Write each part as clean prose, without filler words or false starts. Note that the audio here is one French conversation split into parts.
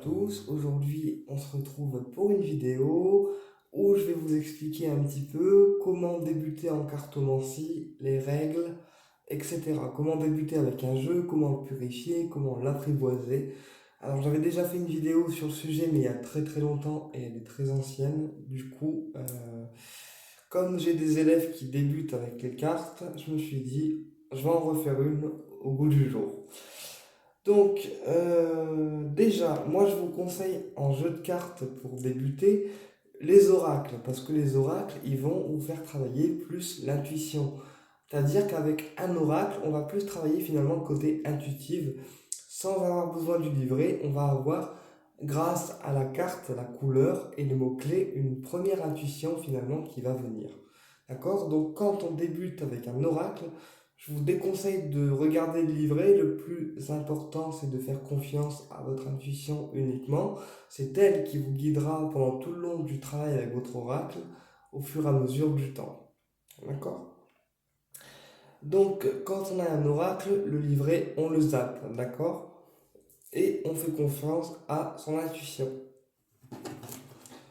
tous, aujourd'hui on se retrouve pour une vidéo où je vais vous expliquer un petit peu comment débuter en cartomancie, les règles, etc. Comment débuter avec un jeu, comment le purifier, comment l'apprivoiser. Alors j'avais déjà fait une vidéo sur le sujet mais il y a très très longtemps et elle est très ancienne. Du coup, comme j'ai des élèves qui débutent avec les cartes, je me suis dit je vais en refaire une au goût du jour. Donc, déjà, moi je vous conseille en jeu de cartes pour débuter les oracles, parce que les oracles, ils vont vous faire travailler plus l'intuition. C'est-à-dire qu'avec un oracle, on va plus travailler finalement le côté intuitif, sans avoir besoin du livret, on va avoir, grâce à la carte, la couleur et les mots-clés, une première intuition finalement qui va venir. D'accord? Donc quand on débute avec un oracle, je vous déconseille de regarder le livret. Le plus important, c'est de faire confiance à votre intuition uniquement. C'est elle qui vous guidera pendant tout le long du travail avec votre oracle, au fur et à mesure du temps. D'accord? Donc, quand on a un oracle, le livret, on le zappe, d'accord? Et on fait confiance à son intuition.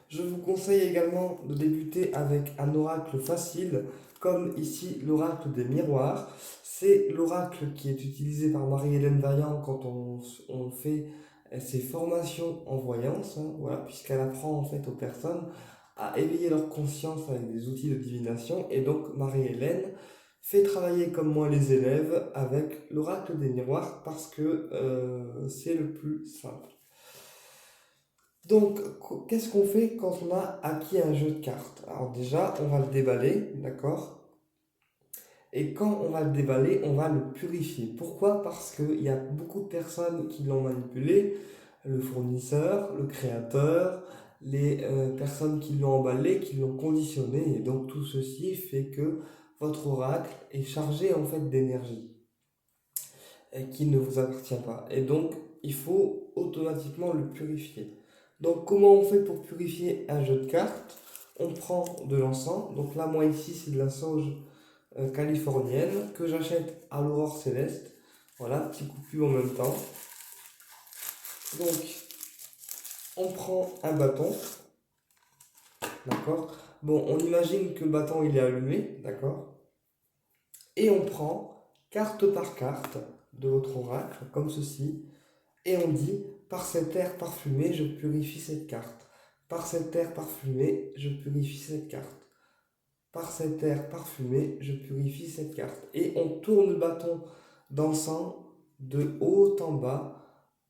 Je vous conseille également de débuter avec un oracle facile, comme ici l'oracle des miroirs. C'est l'oracle qui est utilisé par Marie-Hélène Vaillant quand on fait ses formations en voyance, hein, voilà, puisqu'elle apprend en fait aux personnes à éveiller leur conscience avec des outils de divination. Et donc Marie-Hélène fait travailler comme moi les élèves avec l'oracle des miroirs parce que c'est le plus simple. Donc, qu'est-ce qu'on fait quand on a acquis un jeu de cartes? Alors déjà, on va le déballer, d'accord? Et quand on va le déballer, on va le purifier. Pourquoi? Parce qu'il y a beaucoup de personnes qui l'ont manipulé, le fournisseur, le créateur, les personnes qui l'ont emballé, qui l'ont conditionné. Et donc tout ceci fait que votre oracle est chargé en fait d'énergie et qui ne vous appartient pas. Et donc, il faut automatiquement le purifier. Donc, comment on fait pour purifier un jeu de cartes? On prend de l'encens. Donc là, moi ici, c'est de la sauge californienne que j'achète à l'Aurore Céleste. Voilà, petit coup de pub en même temps. Donc, on prend un bâton. D'accord? Bon, on imagine que le bâton, il est allumé. D'accord? Et on prend, carte par carte, de votre oracle, comme ceci. Et on dit, par cet air parfumé, je purifie cette carte. Par cet air parfumé, je purifie cette carte. Par cet air parfumé, je purifie cette carte. Et on tourne le bâton d'encens de haut en bas.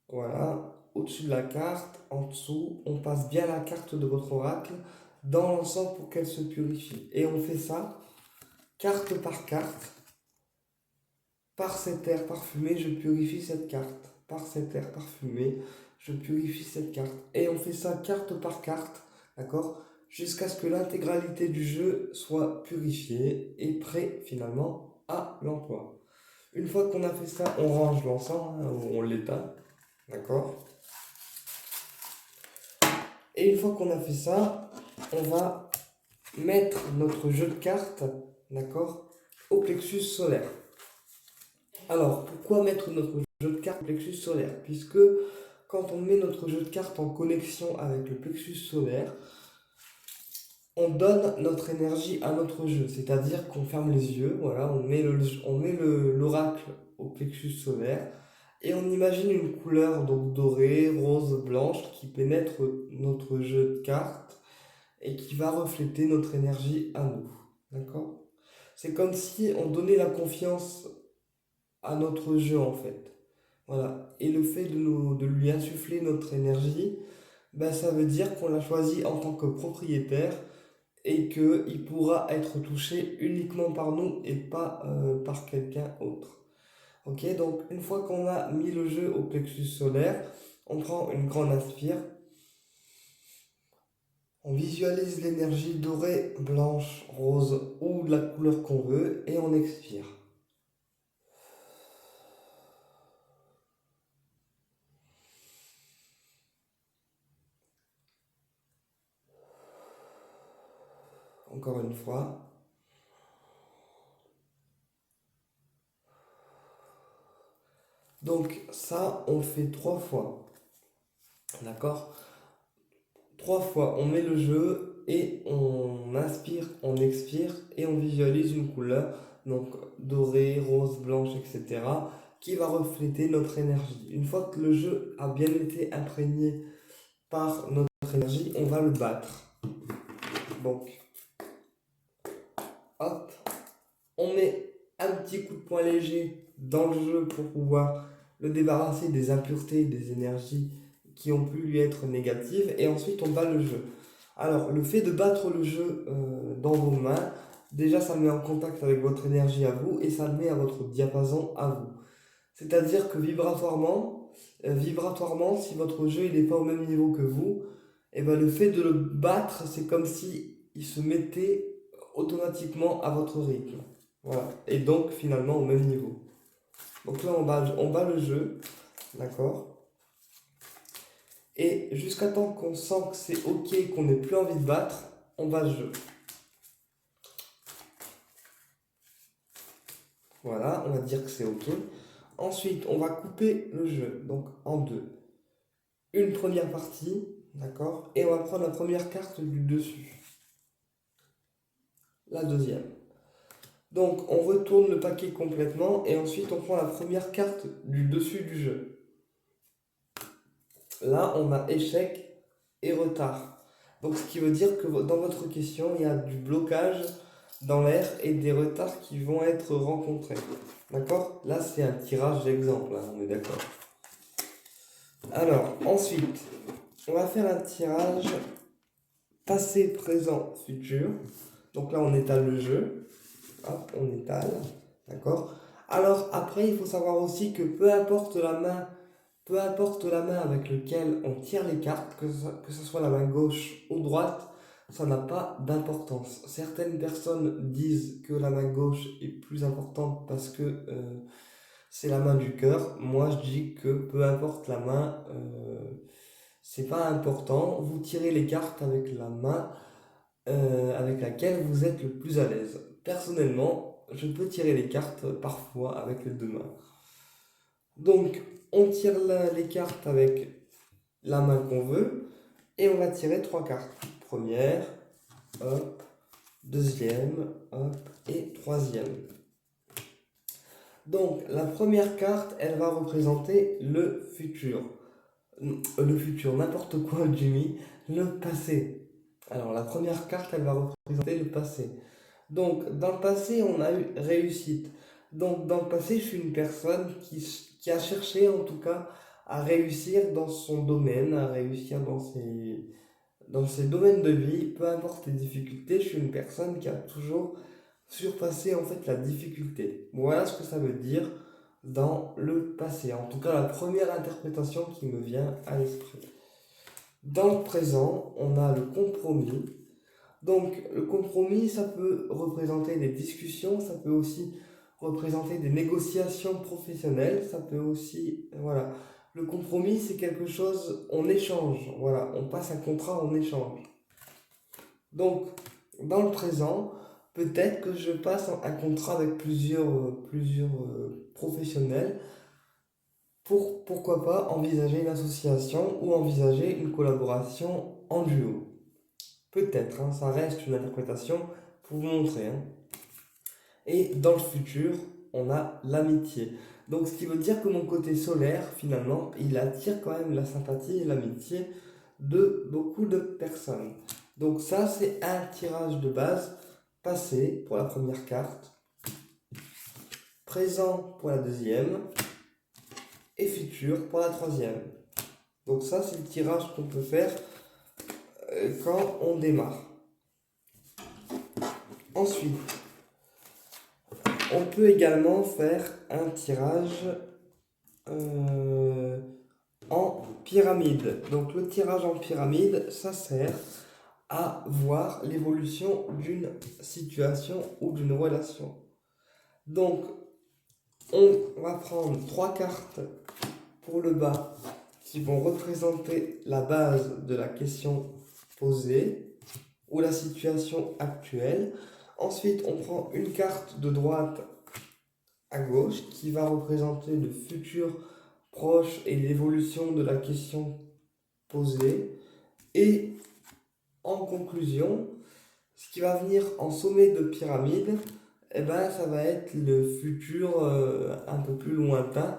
Voilà, au-dessus de la carte, en dessous, on passe bien la carte de votre oracle dans l'encens pour qu'elle se purifie. Et on fait ça, carte par carte. Par cet air parfumé, je purifie cette carte. Par cet air parfumé, je purifie cette carte. Et on fait ça carte par carte, d'accord? Jusqu'à ce que l'intégralité du jeu soit purifiée et prêt finalement à l'emploi. Une fois qu'on a fait ça, on range l'encens, hein, on l'éteint, d'accord? Et une fois qu'on a fait ça, on va mettre notre jeu de cartes, d'accord, au plexus solaire. Alors, pourquoi mettre notre jeu de cartes au plexus solaire? Puisque quand on met notre jeu de cartes en connexion avec le plexus solaire, on donne notre énergie à notre jeu. C'est-à-dire qu'on ferme les yeux, voilà, on met l'oracle au plexus solaire et on imagine une couleur donc dorée, rose, blanche qui pénètre notre jeu de cartes et qui va refléter notre énergie à nous. D'accord? C'est comme si on donnait la confiance à notre jeu en fait. Voilà. Et le fait de lui insuffler notre énergie, ben, ça veut dire qu'on l'a choisi en tant que propriétaire et qu'il pourra être touché uniquement par nous et pas par quelqu'un autre. Ok, donc une fois qu'on a mis le jeu au plexus solaire, on prend une grande inspire, on visualise l'énergie dorée, blanche, rose ou de la couleur qu'on veut et on expire. Encore une fois. Donc ça, on le fait 3 fois. D'accord? 3 fois, on met le jeu et on inspire, on expire et on visualise une couleur, donc dorée, rose, blanche, etc., qui va refléter notre énergie. Une fois que le jeu a bien été imprégné par notre énergie, on va le battre. Donc, hop, on met un petit coup de poing léger dans le jeu pour pouvoir le débarrasser des impuretés, des énergies qui ont pu lui être négatives, et ensuite on bat le jeu. Alors, le fait de battre le jeu dans vos mains, déjà ça met en contact avec votre énergie à vous et ça le met à votre diapason à vous. C'est-à-dire que vibratoirement, si votre jeu n'est pas au même niveau que vous, et ben le fait de le battre, c'est comme si il se mettait automatiquement à votre rythme. Voilà. Et donc finalement au même niveau. Donc là on bat le jeu, d'accord? Et jusqu'à temps qu'on sent que c'est ok, qu'on n'ait plus envie de battre, on bat le jeu. Voilà, on va dire que c'est ok. Ensuite, on va couper le jeu, donc en deux. Une première partie, d'accord? Et on va prendre la première carte du dessus. La deuxième. Donc, on retourne le paquet complètement et ensuite on prend la première carte du dessus du jeu. Là, on a échec et retard. Donc, ce qui veut dire que dans votre question, il y a du blocage dans l'air et des retards qui vont être rencontrés. D'accord? Là, c'est un tirage d'exemple, hein, on est d'accord. Alors, ensuite, on va faire un tirage passé, présent, futur. Donc là, on étale le jeu. Hop, on étale. D'accord? Alors, après, il faut savoir aussi que peu importe la main avec laquelle on tire les cartes, que ce soit la main gauche ou droite, ça n'a pas d'importance. Certaines personnes disent que la main gauche est plus importante parce que c'est la main du cœur. Moi, je dis que peu importe la main, c'est pas important. Vous tirez les cartes avec la main avec laquelle vous êtes le plus à l'aise. Personnellement, je peux tirer les cartes parfois avec les deux mains. Donc, on tire les cartes avec la main qu'on veut et on va tirer 3 cartes. Première, hop, deuxième, hop, et troisième. Donc, la première carte, elle va représenter le futur. Le futur, n'importe quoi, Jimmy, le passé. Alors, la première carte, elle va représenter le passé. Donc, dans le passé, on a eu réussite. Donc, dans le passé, je suis une personne qui a cherché, en tout cas, à réussir dans son domaine, à réussir dans ses domaines de vie, peu importe les difficultés. Je suis une personne qui a toujours surpassé, en fait, la difficulté. Voilà ce que ça veut dire dans le passé. En tout cas, la première interprétation qui me vient à l'esprit. Dans le présent, on a le compromis. Donc, le compromis, ça peut représenter des discussions, ça peut aussi représenter des négociations professionnelles, ça peut aussi, voilà. Le compromis, c'est quelque chose, on échange, voilà, on passe un contrat en échange. Donc, dans le présent, peut-être que je passe un contrat avec plusieurs professionnels pour, pourquoi pas, envisager une association ou envisager une collaboration en duo. Peut-être, hein, ça reste une interprétation pour vous montrer, hein. Et dans le futur, on a l'amitié. Donc, ce qui veut dire que mon côté solaire, finalement, il attire quand même la sympathie et l'amitié de beaucoup de personnes. Donc, ça, c'est un tirage de base. Passé pour la première carte, présent pour la deuxième, et futur pour la troisième. Donc, ça, c'est le tirage qu'on peut faire quand on démarre. Ensuite, on peut également faire un tirage en pyramide. Donc le tirage en pyramide, ça sert à voir l'évolution d'une situation ou d'une relation. Donc on va prendre 3 cartes pour le bas qui vont représenter la base de la question posée ou la situation actuelle. Ensuite, on prend une carte de droite à gauche qui va représenter le futur proche et l'évolution de la question posé. Et en conclusion, ce qui va venir en sommet de pyramide, eh ben, ça va être le futur un peu plus lointain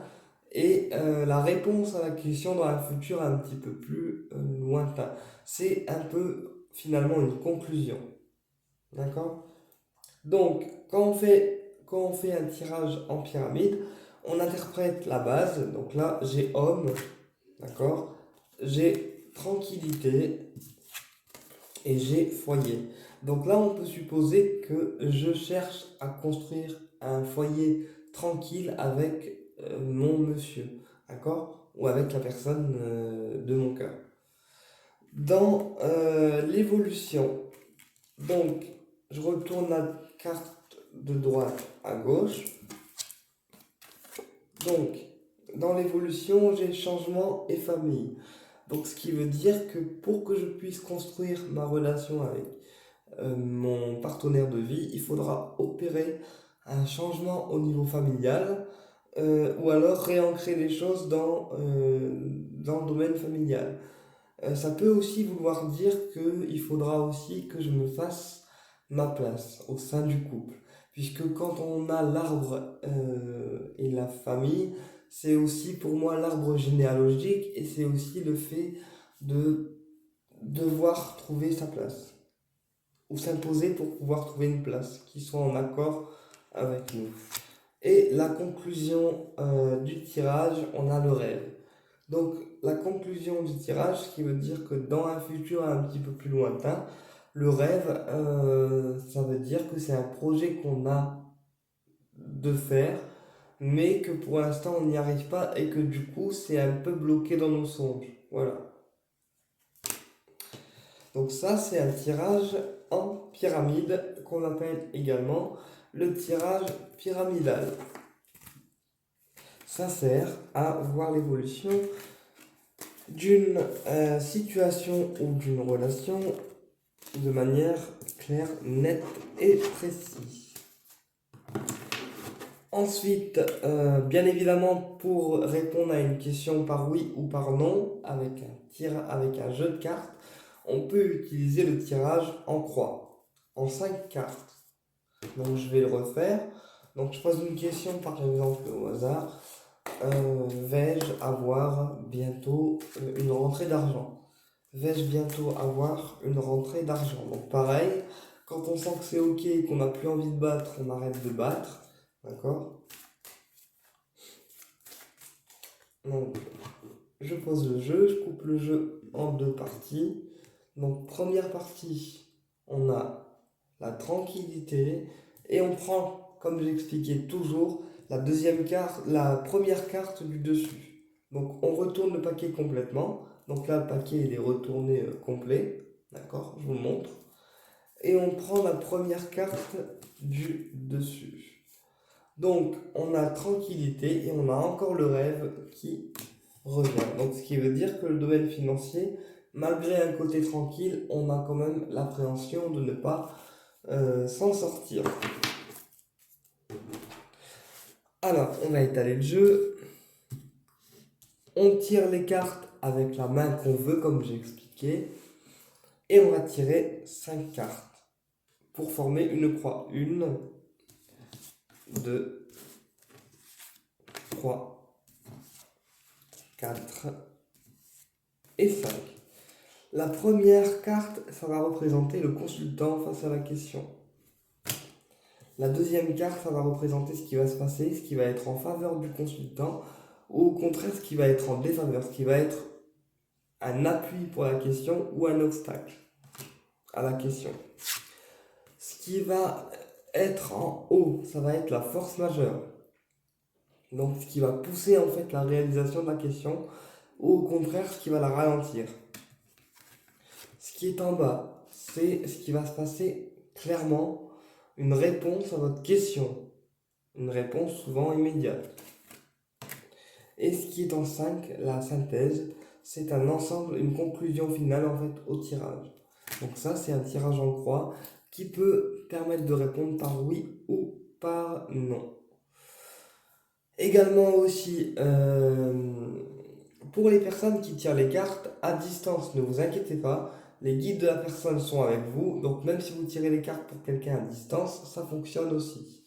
et la réponse à la question dans un futur un petit peu plus lointain. C'est un peu finalement une conclusion. D'accord? Donc, quand on fait un tirage en pyramide, on interprète la base. Donc là, j'ai homme, d'accord? J'ai tranquillité et j'ai foyer. Donc là, on peut supposer que je cherche à construire un foyer tranquille avec mon monsieur, d'accord? Ou avec la personne de mon cœur. Dans l'évolution, donc je retourne la carte de droite à gauche. Donc, dans l'évolution, j'ai changement et famille. Donc, ce qui veut dire que pour que je puisse construire ma relation avec mon partenaire de vie, il faudra opérer un changement au niveau familial ou alors réancrer les choses dans le domaine familial. Ça peut aussi vouloir dire qu'il faudra aussi que je me fasse ma place au sein du couple. Puisque quand on a l'arbre et la famille, c'est aussi pour moi l'arbre généalogique et c'est aussi le fait de devoir trouver sa place ou s'imposer pour pouvoir trouver une place qui soit en accord avec nous. Et la conclusion du tirage, on a le rêve. Donc la conclusion du tirage, ce qui veut dire que dans un futur un petit peu plus lointain, le rêve, ça veut dire que c'est un projet qu'on a de faire, mais que pour l'instant on n'y arrive pas et que du coup c'est un peu bloqué dans nos songes. Voilà. Donc ça c'est un tirage en pyramide qu'on appelle également le tirage pyramidal. Ça sert à voir l'évolution d'une situation ou d'une relation de manière claire, nette et précise. Ensuite, bien évidemment, pour répondre à une question par oui ou par non, avec un jeu de cartes, on peut utiliser le tirage en croix, en 5 cartes. Donc je vais le refaire. Donc je pose une question par exemple au hasard. Vais-je avoir bientôt une rentrée d'argent? Vais-je bientôt avoir une rentrée d'argent? Donc pareil, quand on sent que c'est ok et qu'on n'a plus envie de battre, on arrête de battre. D'accord? Donc je pose le jeu, je coupe le jeu en deux parties. Donc première partie, on a la tranquillité et on prend, comme j'expliquais toujours, la première carte du dessus. Donc on retourne le paquet complètement. Donc là le paquet il est retourné complet. D'accord? Je vous le montre. Et on prend la première carte du dessus. Donc on a tranquillité et on a encore le rêve qui revient. Donc ce qui veut dire que le domaine financier, malgré un côté tranquille, on a quand même l'appréhension de ne pas s'en sortir. Alors, on va étaler le jeu. On tire les cartes avec la main qu'on veut, comme j'ai expliqué. Et on va tirer 5 cartes pour former une croix. 1, 2, 3, 4 et 5. La première carte, ça va représenter le consultant face à la question. La deuxième carte, ça va représenter ce qui va se passer, ce qui va être en faveur du consultant, ou au contraire ce qui va être en défaveur, ce qui va être un appui pour la question ou un obstacle à la question. Ce qui va être en haut, ça va être la force majeure. Donc ce qui va pousser en fait la réalisation de la question, ou au contraire ce qui va la ralentir. Ce qui est en bas, c'est ce qui va se passer clairement, une réponse à votre question. Une réponse souvent immédiate. Et ce qui est en 5, la synthèse, c'est un ensemble, une conclusion finale en fait au tirage. Donc ça, c'est un tirage en croix qui peut permettre de répondre par oui ou par non. Également aussi, Pour les personnes qui tirent les cartes à distance, ne vous inquiétez pas, les guides de la personne sont avec vous, donc même si vous tirez les cartes pour quelqu'un à distance, ça fonctionne aussi.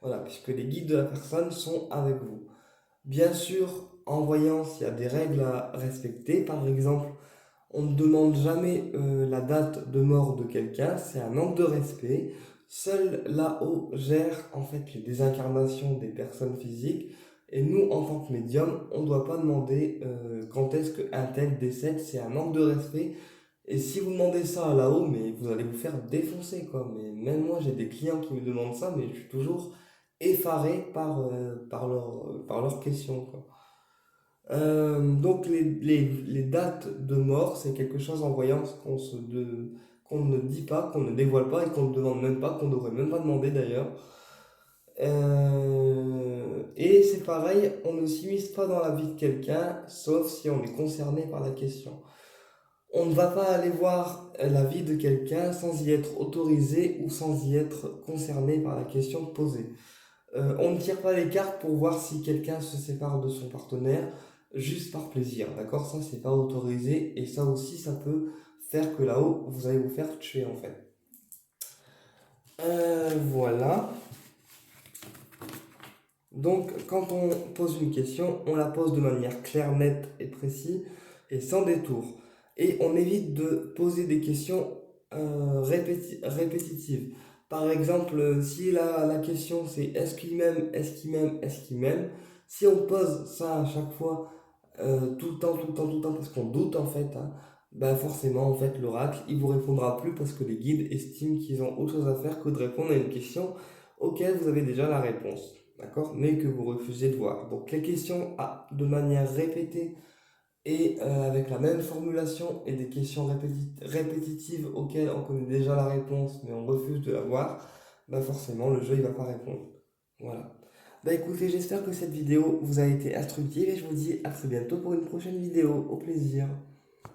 Voilà, puisque les guides de la personne sont avec vous. Bien sûr, en voyance, il y a des règles à respecter. Par exemple, on ne demande jamais la date de mort de quelqu'un, c'est un manque de respect. Seul là-haut gère en fait les désincarnations des personnes physiques. Et nous, en tant que médium, on ne doit pas demander quand est-ce qu'un tel décède, c'est un manque de respect. Et si vous demandez ça là-haut, mais vous allez vous faire défoncer, quoi. Mais même moi, j'ai des clients qui me demandent ça, mais je suis toujours effaré par leurs questions, quoi. Donc les dates de mort, c'est quelque chose en voyance qu'on ne dit pas, qu'on ne dévoile pas et qu'on ne demande même pas, qu'on ne devrait même pas demander d'ailleurs. Et c'est pareil, on ne s'immisce pas dans la vie de quelqu'un, sauf si on est concerné par la question. On ne va pas aller voir la vie de quelqu'un sans y être autorisé ou sans y être concerné par la question posée. On ne tire pas les cartes pour voir si quelqu'un se sépare de son partenaire juste par plaisir, d'accord? Ça, c'est pas autorisé et ça aussi, ça peut faire que là-haut, vous allez vous faire tuer en fait. Voilà. Donc, quand on pose une question, on la pose de manière claire, nette et précise et sans détour. Et on évite de poser des questions répétitives. Par exemple, si la question c'est est-ce qu'il m'aime, est-ce qu'il m'aime, est-ce qu'il m'aime, si on pose ça à chaque fois, tout le temps, tout le temps, tout le temps, parce qu'on doute en fait, hein, ben forcément, en fait, l'oracle, il vous répondra plus parce que les guides estiment qu'ils ont autre chose à faire que de répondre à une question auquel vous avez déjà la réponse, d'accord? Mais que vous refusez de voir. Donc les questions de manière répétée et avec la même formulation et des questions répétitives auxquelles on connaît déjà la réponse mais on refuse de la voir, bah forcément le jeu il va pas répondre. Voilà. Bah écoutez, j'espère que cette vidéo vous a été instructive et je vous dis à très bientôt pour une prochaine vidéo. Au plaisir.